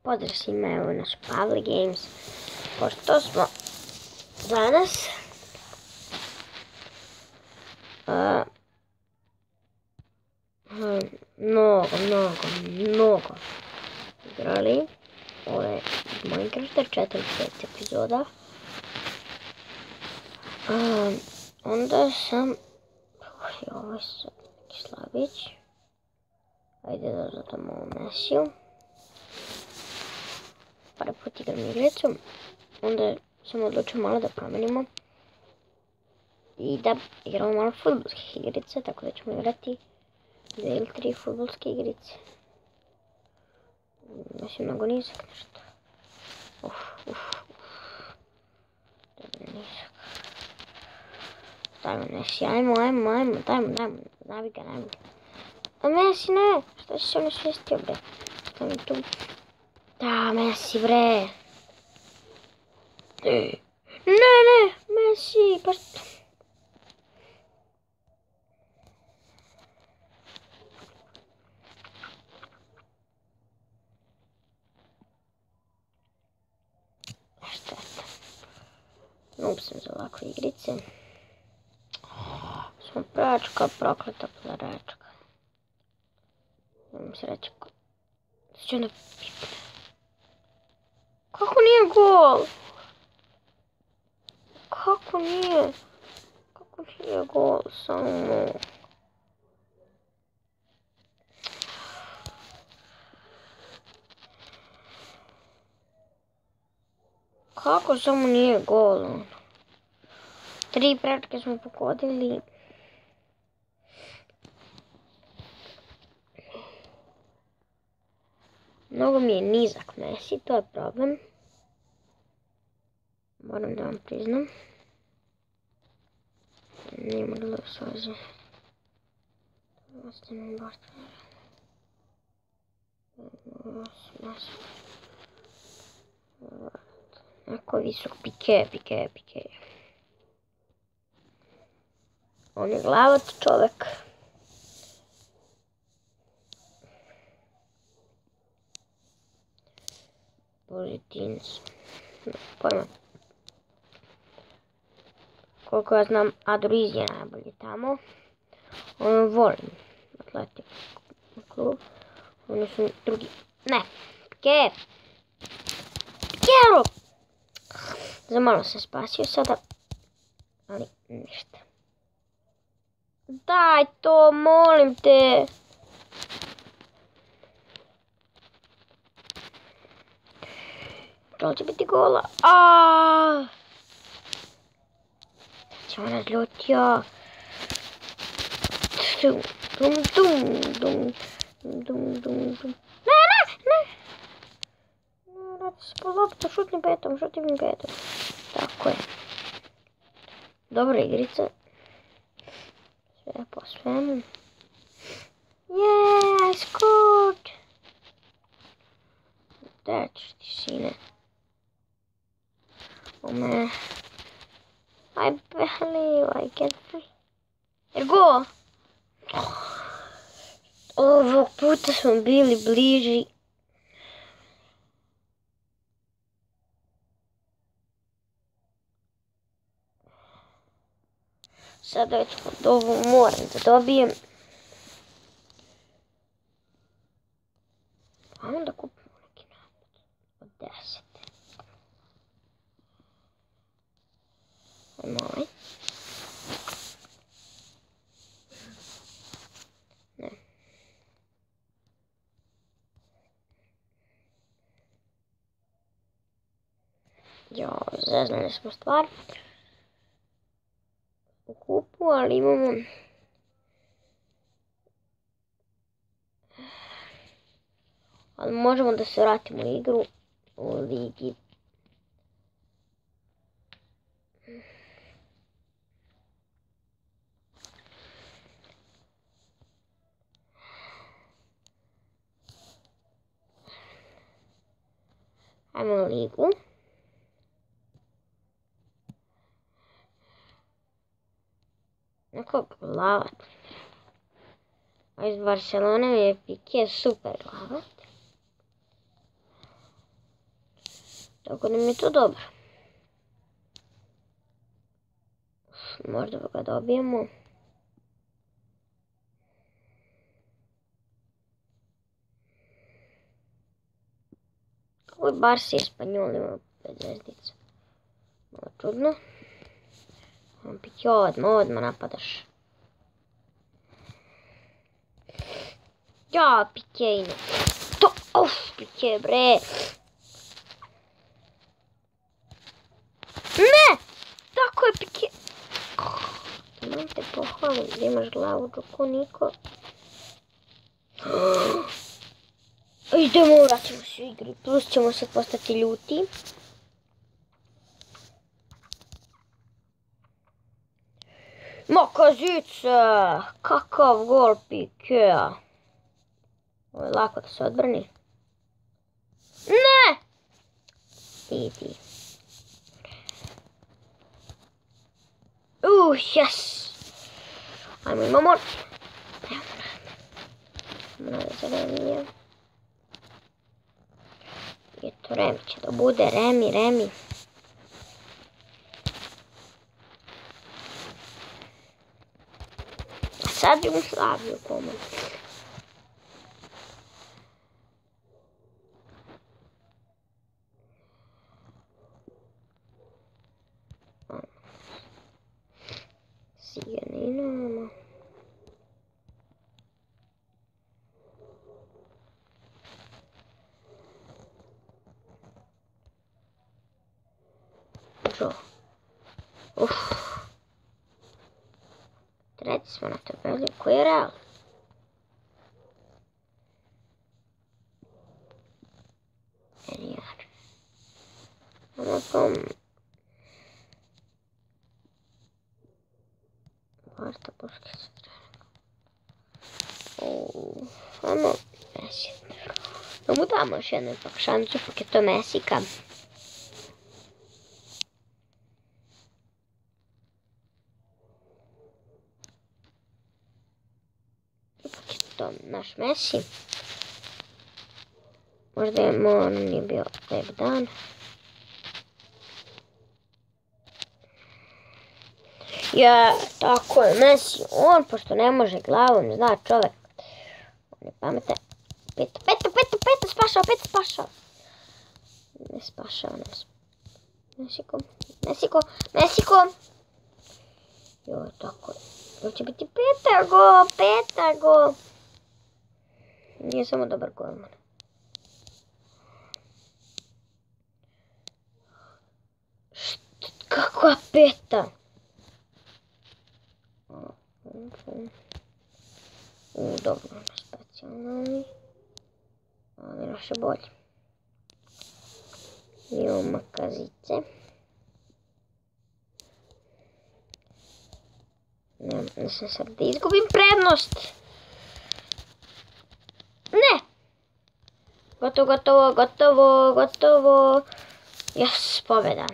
Pozdrav svima, evo naš Pavle Games. Pošto smo danas mnogo igrali ove Minecrafta, 4-5 epizoda. Onda sam... Ovo je sad neki slabić. Ajde da zadamo ovu Mesiju. Par put igram igricu. Onda sam odlučio malo da promenimo. I da igramo malo fudbalskih igrica, tako da ćemo igrati 2 ili 3 fudbalske igrice. Mislim, mnogo nizak nešto. Dobro, nizak. Stavimo Messi, ajmo, dajmo, navi ga. A Messi, ne, šta si se onesvestio, bre? Stavim tu. Da, Messi, bre. Ne, Messi, pa što? Noob sam za ovakve igrice. Smo pračka, prokleta plaračka. Nemam se reći ko... Sjeća onda pipne. Kako nije gol? Kako nije gol samo? Kako samo nije gol? 3 pračke smo pogodili. Mnogo mi je nizak Messi, to je problem. Moram da vam priznam. Nije moralo svoze. Ostavim Bartolera. Neko visok, Pike. On je glavac čovek. Pozitins. Pojma. Koliko ja znam, Aduriz je najbolji tamo. Volim Atletik klub. Oni su drugi. Ne. Pikero! Za malo se spasio sada. Ali ništa. Daj to, molim te. To će biti gola. Ćemo razljutio. Dum. Ne. Radi se po loptu, šutnim petom. Tako je. Dobra igrica. Sve po svemu. I scored! Da ćeš ti, sine. I believe I get free. Jer go! Ovog puta smo bili bliži. Sada već pod ovu moram da dobijem. A onda kupimo neki napad od 10. Ajmo ovaj. Ne. Zeznali smo stvar. U kupu, ali imamo... Ali možemo da se vratimo u igru u ligi. Ajmo u ligu. Neko glavat. A iz Barcelone je Pique super glavat. Tako da mi je to dobro. Možda ga dobijemo. Ovo je Barsi Espanjol, ima 5 zvezdica. Malo čudno. Pike, odmah napadaš. Ja, Pike ino. To, Pike, bre. Ne! Tako je, Pike. Imam te pohvalim, gdje imaš glavu, džoko, niko. Idemo, vraćamo se u igru, plus ćemo se postati ljuti. Makazica! Kakav gol, Pikea! Ovo je lako da se odbrani. Ne! Idi. Yes! Ajmo, imamo. Evo nam. Za Remija. I to Remi će da bude. Remi. A sad Jugoslaviju komu. Ciganino. Joe. Treći smo na tabeli. Koji je Real? Enijar. Onako... Marta Busquets. Ajmo Messi. Da mu damo još jednu ipak šancu, pak je to Messika. Ipak je to naš Messi. Možda je nije bio lijep dan. Ja, tako je, Messi, on, pošto ne može glavom, zna čovjek. On je pametan. Peta, spašao. Ne spašao, Messiko. Joj, tako je. To će biti peta go. Nije samo dobar golman. Kakva peta? Dobro, specijalno ali naše bolje. Imamo Makazice. Ne sam sad da izgubim prednost. Ne! Gotovo. Jes, pobjeda.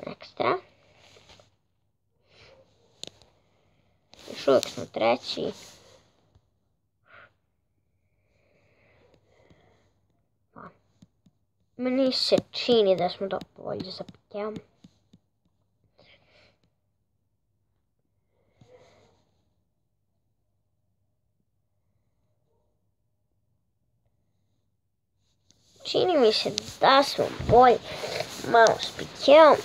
Ekstra. Još uvijek smo treći. Meni se čini da smo bolji za Pikeom. Čini mi se da smo bolji malo s Pikeom.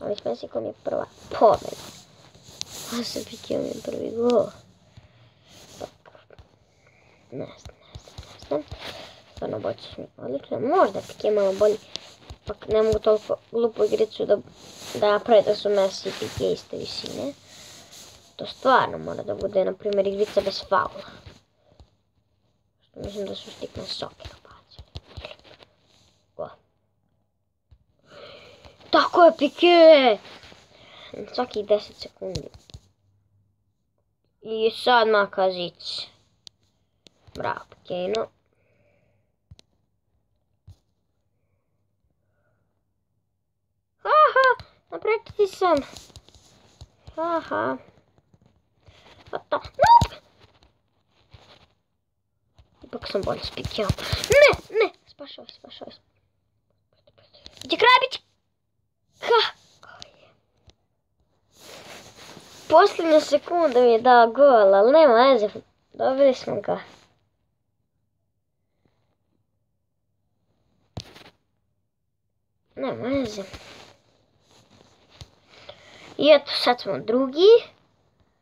Ali s Messikom je prva pobjeda. A sa Pikeom je prvi gol. Ne znam. Stvarno bolje smo odlično. Možda Pike malo bolji. Ipak ne mogu toliko glupu igricu da naprave da su Messi i Pike iste visine. To stvarno mora da bude, na primjer, igrica bez faula. Što mislim da su stik na Sokera bacili. Tako je, Pike! Svaki 10 sekundi. I sad Makazic. Bravo, Pikeno. Sprečiti sam. Haha. What Nope! Ipak sam bolje spikio. Ne! Spašao. Gdje krabić? Kako je? Posljednja sekunda mi je dao gol, ali nema veze. Dobili smo ga. Nema veze. I eto, sad smo drugi.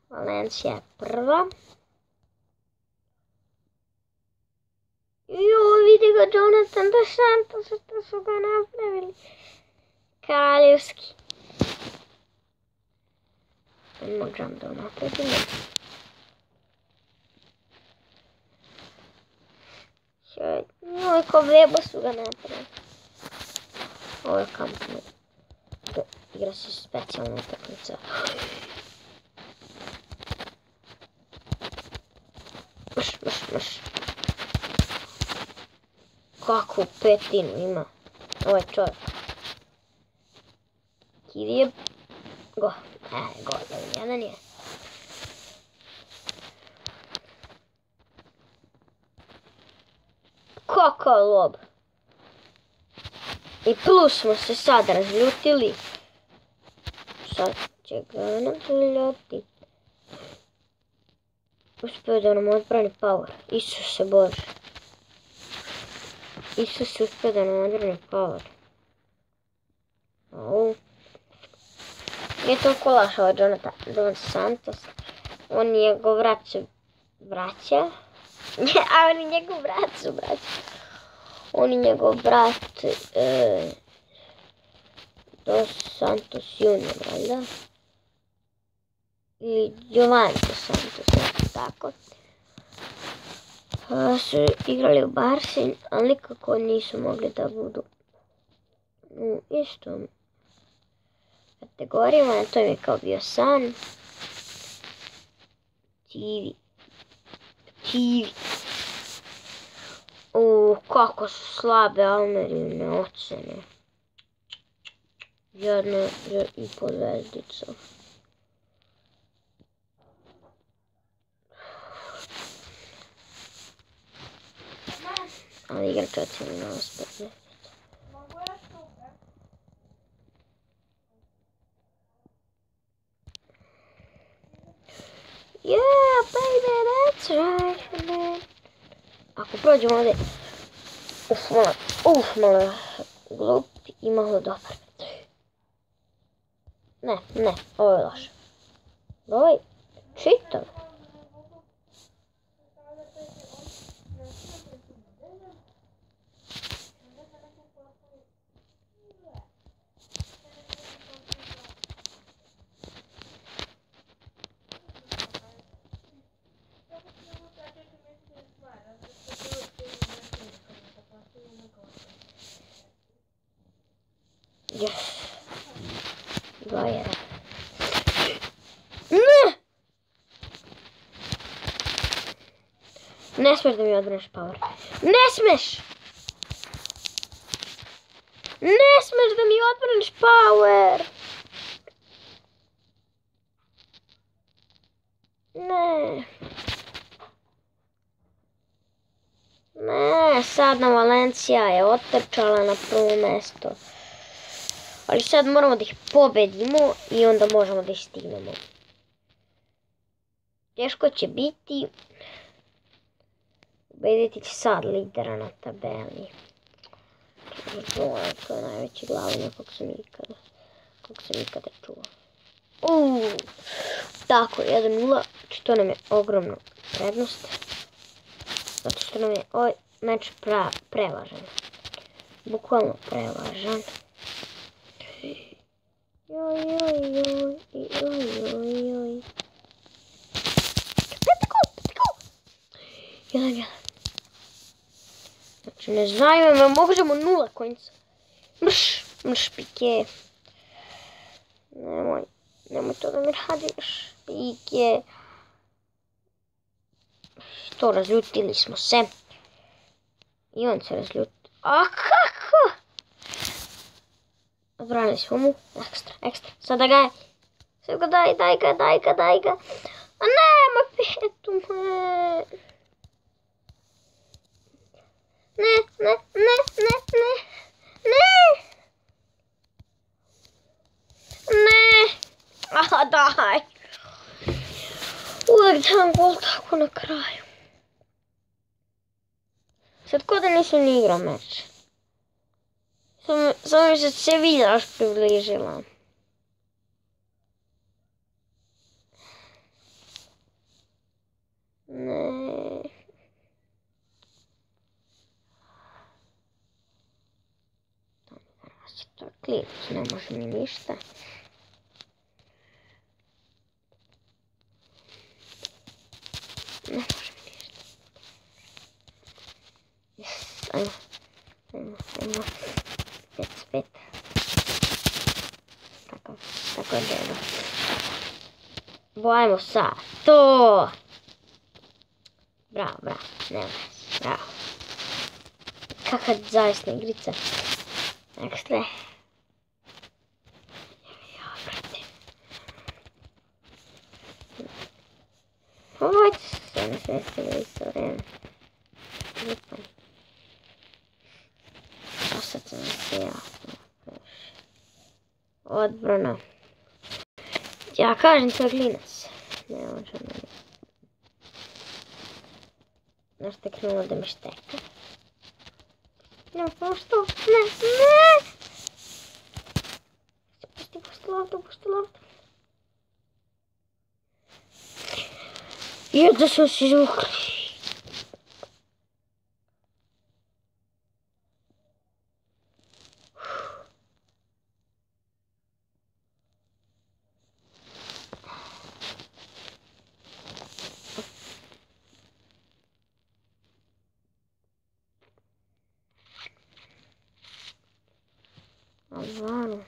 Valencija je prva. Vidi ga Jonathan dos Santos, što su ga napravili. Kraljevski. Možem da napravimo. Ko veba su ga napravili. Ovo je kampno. Igra se specijalna utakmica. Mrš. Kakvu petinu ima ovaj čovjek. Kirije. Gol, jedan je. Kakav lob. I plus smo se sad razljutili. Sad će ga nadljutiti. Uspio da nam odbrani power. Isuse Bože. Isus uspio da nam odbrani power. Nije toliko laš ovaj Jonathan dos Santos. On je njegov braća. A on je njegov brat su braća. On je njegov brat Dos Santos Junior, valjda? Ili Giovanni Dos Santos, tako. Su igrali u Barsi, ali nikako nisu mogli da budu u istom kategorijama, to im je kao bio san. TV. Kako su slabe Almerine ocene. 1,5 zvezdica. Ali igrač ocene na 15. Yeah, baby, that's right, man. Ako prođemo ovdje, malo glup i malo dobar. Ne, ovo je loše. Ovo je čitav. Yes. Gajera. Ne smiješ da mi odbraniš power. Ne smiješ da mi odbraniš power. Ne, sad nam Valencija je otrčala na prvo mjesto. Ali sad moramo da ih pobedimo i onda možemo da ih stignemo. Teško će biti. Ubediti će sad lidera na tabeli. To je najveći glavnjak kog sam ikada čuo. Tako, 1-0. To nam je ogromna prednost. Zato što nam je ovaj meč prevažan. Bukvalno prevažan. Joj. 1-1. Znači ne znaju, možemo 0 konjica. Mrš Pike. Nemoj to da mi radiš. Pike. To, razljutili smo se. I on se razljuti. A kako? Odbranili smo mu. Ekstra, ekstra. Sada ga je. Sada ga daj ga. A nema petu, Ne. Aha, daj. Uvijek dam gol tako na kraju. Sad ko da nisam ni igrao meč. Samo mi se Sevilla još približila. Ne. To je klip, ne može mi ništa. Ne može mi ništa. Yes, ajmo. 5. Tako je dobro. Bojimo sad. To! Bravo, nema veze, bravo. Kakva zavisna igrica. Ekstra. Ja, brate. Ovo se ne svestilo isto vreme. Lipaj. Sad sam se jasno. Odbrana. Ja kažem, to je klinac. Ne može meni. Nešto krenulo da mi šteka. Ne, što? Ne! Pusti loptu. Jedno smo se izvukli. Alvaro.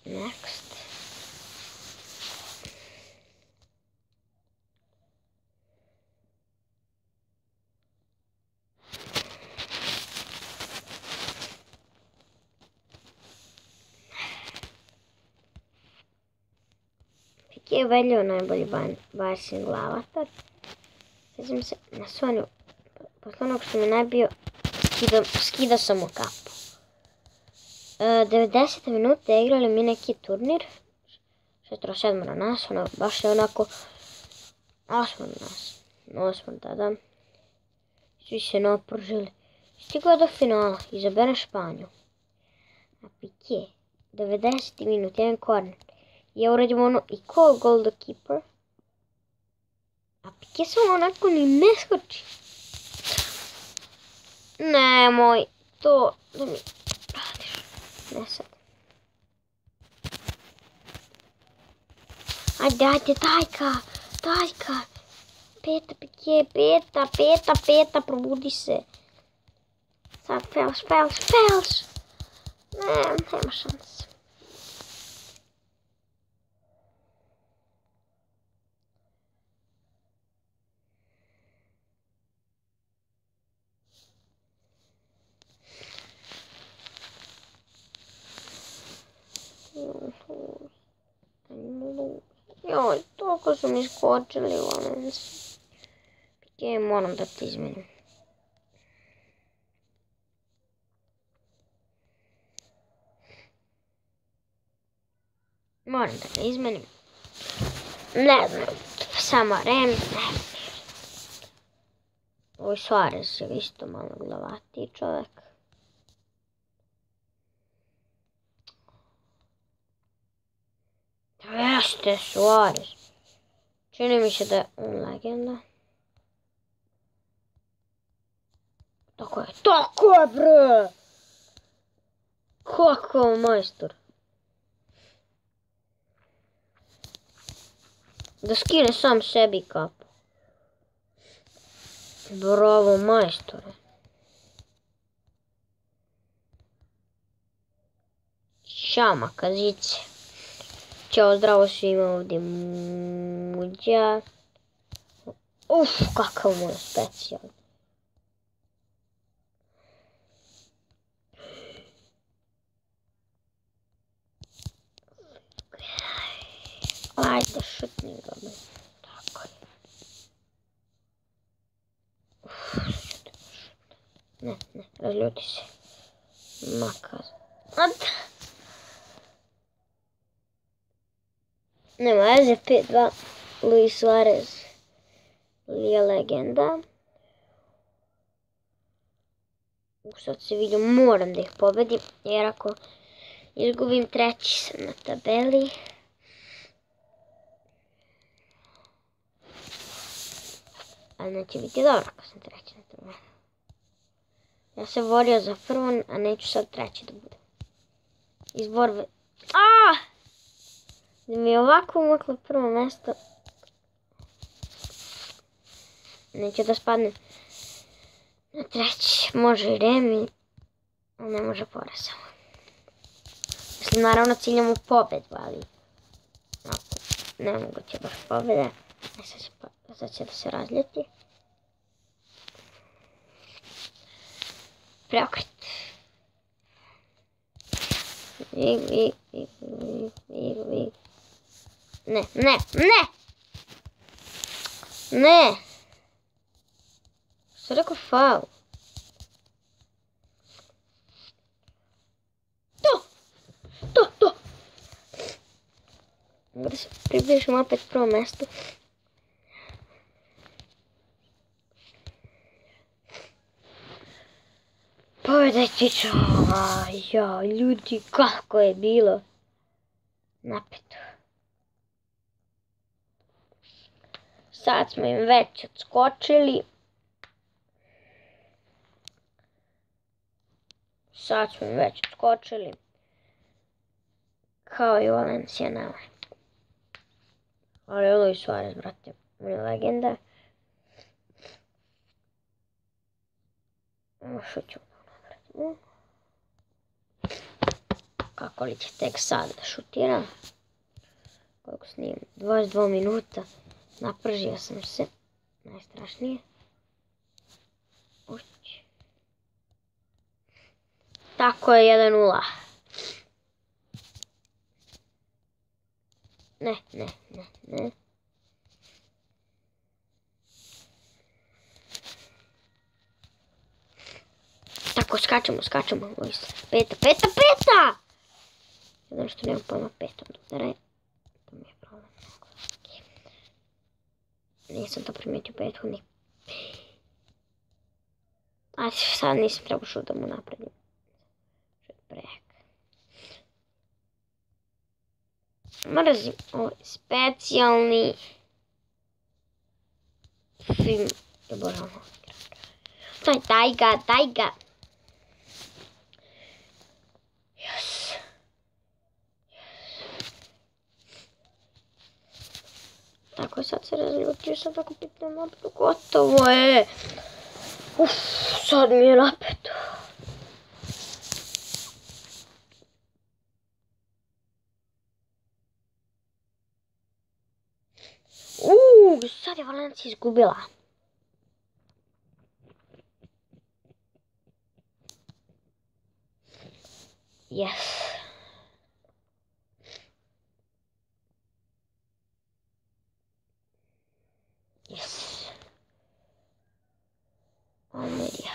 Next. Pike je Veljo najbolji Barsin glavatar. Sjećam se na Sonju. Posle onog što mi nabio, skidao sam mu kapu. 90 minuta igrali mi neki turnir. 6-7 na nas, baš je onako 8 na nas. 8 tada. Svi se napržili. Stigao do finala, izabere Španju. A Pique, 90 minuta, jedan korner. Ja uradim ono i ko gol do keeper. A Pique samo onako ni ne skoči. Nemoj to da mi radiš. Ne sad. Ajde, dajka. Peta, Pique, peta, probudi se. Sad, fails. Nema šanse. Joj, toliko su mi skočili u Valenciji. Pique, moram da ti izmenim. Moram da ga izmenim. Ne znam, samo Rem, ne. Ovo Suarez je isto malo glavatiji čovjek. Jeste, Suarez. Čini mi se da je on legenda. Tako je, bre! Kako majstor. Da skine sam sebi kapu. Bravo, majstore. Ćao, makazice. Ćao, zdravo svima, ovdje Muđa. Kakav moj specijal. Ajde, šutni ga. Tako je. Ne, razljuti se. Makaz. Nema veze, 5-2. Luis Suarez je legenda. Sad se vidim, moram da ih pobedim, jer ako izgubim, treći sam na tabeli. Ali neće biti dobro ako sam treći na tabeli. Ja se borio za prvo, a neću sad treći da budem. Iz borbe. Da mi je ovako umaklo prvo mjesto. Neću da spadnem na treći. Može i remi, ali ne može poraz. Mislim, naravno ciljam u pobedu, ali nemoguće baš pobjede. Sad će da se razljeti. Preokret. Ne! Što je rekao faul? To! Mogu da se približim opet prvo mjesto. Pogledajte čo, ljudi, kako je bilo napeto. Sad smo im već odskočili. Kao i Valencia nama. Ali Luis Suarez, brate, on je legenda. Šuću. Kako li će tek sad da šutiram? Koliko snimam? 22 minuta. Napržio sam se. Najstrašnije. Ući. Tako je 1-0. Ne. Tako, skačemo. Peta! Znam što nemam pojma petom dodare. To mi je problem. Nisam to primijetio prethodni. A sad nisam trebao šut da mu napredim. Šut prek. Mrzim ovaj specijalni film. Obožavam. Daj ga. Yes. Tako, sad se razljutio, sad ako pitam odbog, gotovo je. Sad mi je napeto. Sad je Valencia izgubila. Yes. Almeria.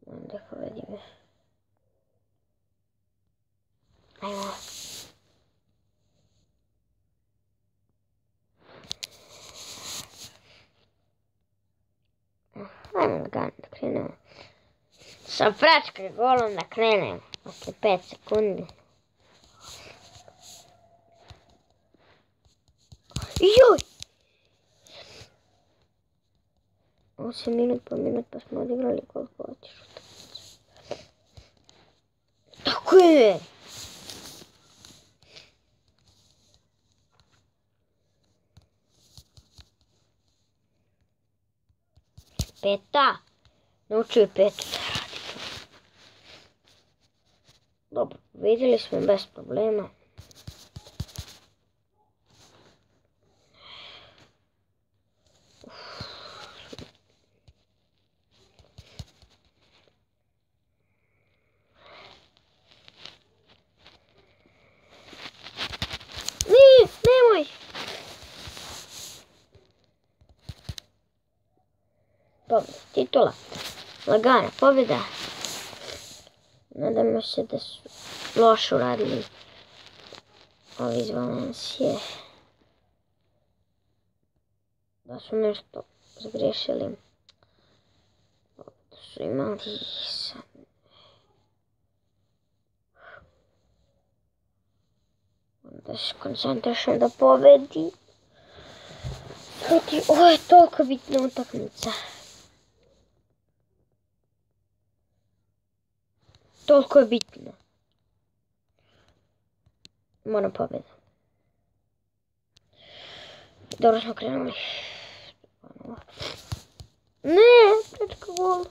Onda povedime. Ajmo. Ajmo da krenemo. Sa pračke golom da krenemo. Posle 5 sekundi. Joj! 8 minut pa smo odigrali koliko hoćeš. Tako je! Peta! Naučio je petu da radi. Dobro, vidjeli smo bez problema. pobjeda, titula, lagana pobjeda. Nadamo se da su loše uradili ovi iz Valencije. Da su nešto zgrešili. Da su imali sad. Da se koncentrišem da pobedi. Ovo je toliko bitna utakmica. Toliko je bitno. Moram pobjeda. Dobro smo krenuli. Ne, prečka gol.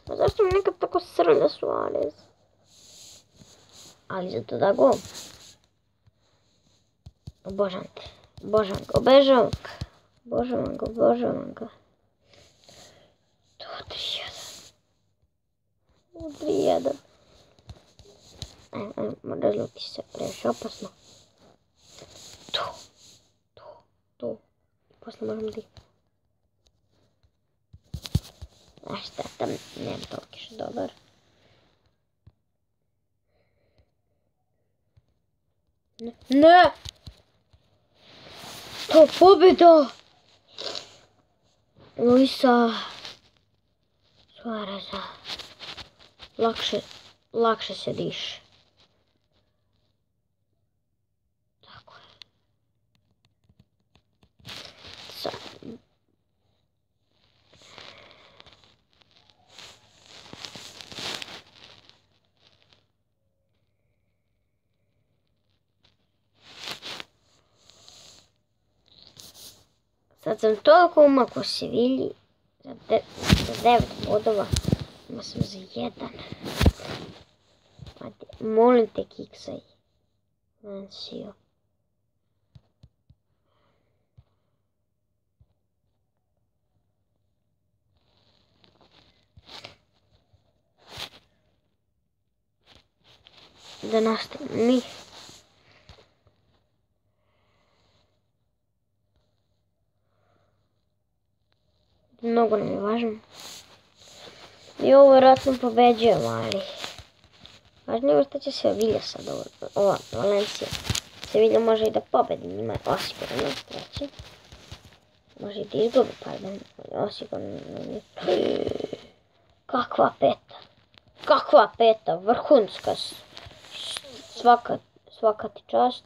A zašto mi nekad tako srlja Suarez? Ali zato da gol. Obožavam te. Obožavam ga, obežavam ga. Obožavam ga. To 3-1. 3-1. Mora žluti se, previše opasno. Tu. Posle možemo da ih... A šta tam, nemam toliko što dobar. Ne! To pobjeda! Luisa Suareza. Lakše se diše. Tako je. Sad. Sad sam toliko umak u Sevilji, za 9 bodova, ima sam za 1. Molim te kiksaj, Valencijo. Da nastavimo mi. Mnogo nam je važno. I ovo vjerojatno pobeđujemo, ali... Važno je što će Sevilja sad ova Valencija. Sevilja može i da pobedi, njima je osigurano treći. Može i da izgubi, pardon, osigurano. Kakva peta, vrhunska. Svaka ti čast.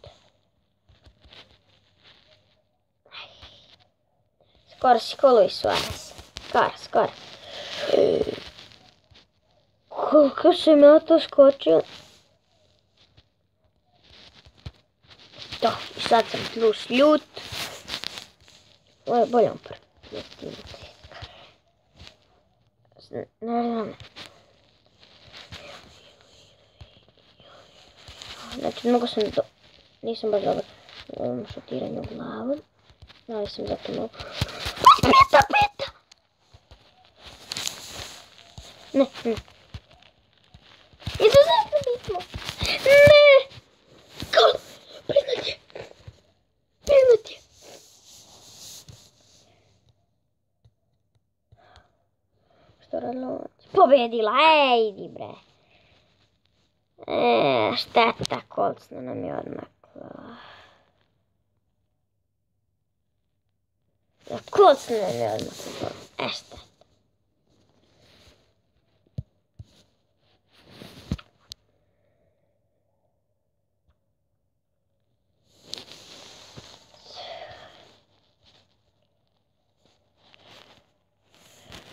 Skoro si ko Luis Suarez. Skoro. Koliko sam ja to skočio. To, i sad sam plus ljut. Ovo je bolje prvi. Ne. Znači, mnogo sam nisam baš dobar u ovom šutiranju glavom. Ali sam zato mnogo... Peta! Ne. Izuzetno bitno. Ne! Gol! Priznat je! Što radilo? Pobedila! Idi bre! Šteta, kolcno nam je odmaklo. Kolcno nam je odmaklo. Šteta.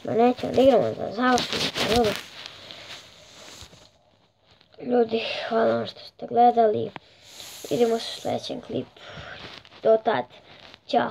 Ma nećemo da igramo da završimo. Ljudi, hvala vam što ste gledali. Vidimo se u sljedećem klipu. Do tad. Ćao.